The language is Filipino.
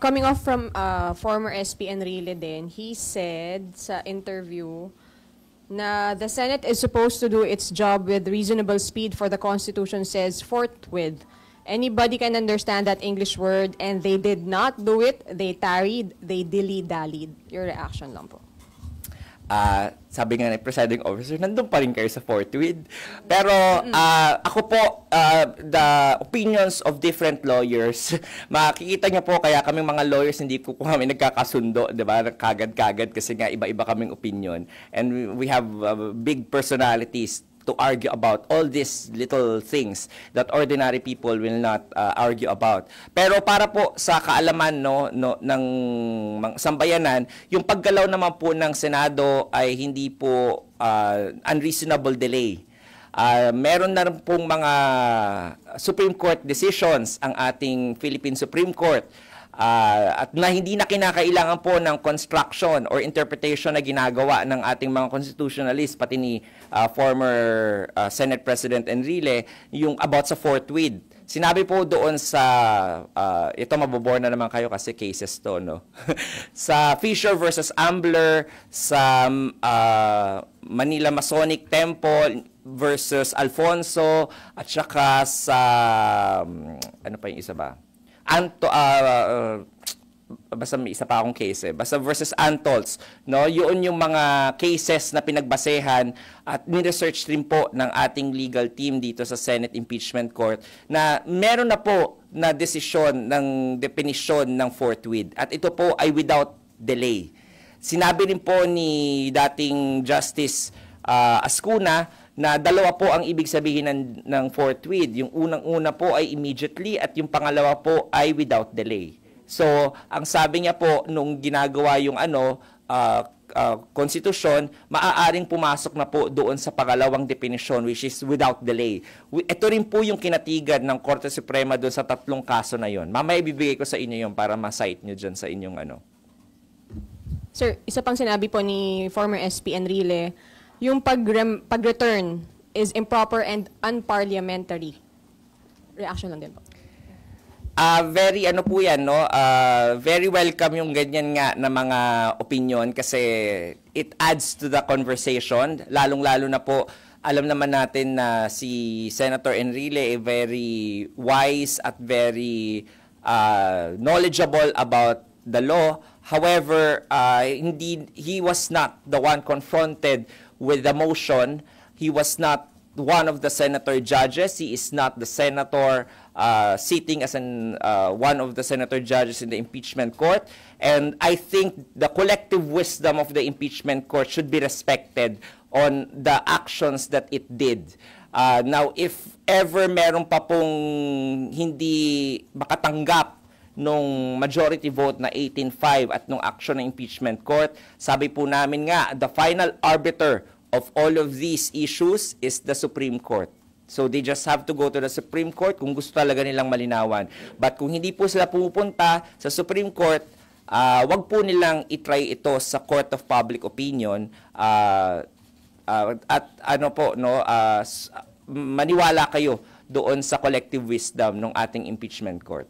coming off from former SP Enrile din, he said sa interview na the Senate is supposed to do its job with reasonable speed for the Constitution says forthwith. Anybody can understand that English word and they did not do it, they tarried, they dilly-dallied. Your reaction lang po. Sabi nga ng presiding officer, nandun pa rin kayo sa forthwith. Pero ako po, the opinions of different lawyers, makikita niyo po, kaya kaming mga lawyers, hindi po kami nagkakasundo, di ba? Kagad-kagad kasi nga iba-iba kaming opinion. And we have big personalities to argue about all these little things that ordinary people will not argue about. Pero para po sa kaalaman ng sambayanan, yung paggalaw naman po ng Senado ay hindi po unreasonable delay. Meron na rin pong mga Supreme Court decisions ang ating Philippine Supreme Court at na hindi na kinakailangan po ng construction or interpretation na ginagawa ng ating mga constitutionalists, pati ni former Senate President Enrile, yung about sa forthwith. Sinabi po doon sa, ito mabobore na naman kayo kasi cases to, no? Sa Fisher versus Ambler, sa Manila Masonic Temple versus Alfonso, at saka sa, ano pa yung isa ba? Basta may isa pa akong case basta versus Antolz, no? Yun yung mga cases na pinagbasehan at ni-research rin po ng ating legal team dito sa Senate Impeachment Court na meron na po na desisyon ng definisyon ng forthwith at ito po ay without delay. Sinabi rin po ni dating Justice Ascuna na dalawa po ang ibig sabihin ng forthwith. Yung unang-una po ay immediately at yung pangalawa po ay without delay. So, ang sabi niya po nung ginagawa yung konstitusyon, maaaring pumasok na po doon sa pangalawang definition which is without delay. Ito rin po yung kinatigan ng Korte Suprema doon sa tatlong kaso na yon. Mamaya ibibigay ko sa inyo yon para ma-cite nyo dyan sa inyong Sir, isa pang sinabi po ni former SP Enrile, yung pag-return is improper and unparliamentary. Reaction lang din po. Very po yan, no? Very welcome yung ganyan nga na mga opinion kasi it adds to the conversation. Lalong-lalo na po, alam naman natin na si Senator Enrile ay very wise at very knowledgeable about the law. However, he was not the one confronted with the motion. He was not one of the senator judges. He is not the senator sitting as one of the senator judges in the impeachment court. And I think the collective wisdom of the impeachment court should be respected on the actions that it did. Now, if ever meron pa pong hindi makatanggap nung majority vote na 18-5 at nung action ng impeachment court, sabi po namin nga, the final arbiter of all of these issues is the Supreme Court. So they just have to go to the Supreme Court kung gusto talaga nilang malinawan. But kung hindi po sila pumupunta sa Supreme Court, wag po nilang itry ito sa Court of Public Opinion at maniwala kayo doon sa collective wisdom ng ating impeachment court.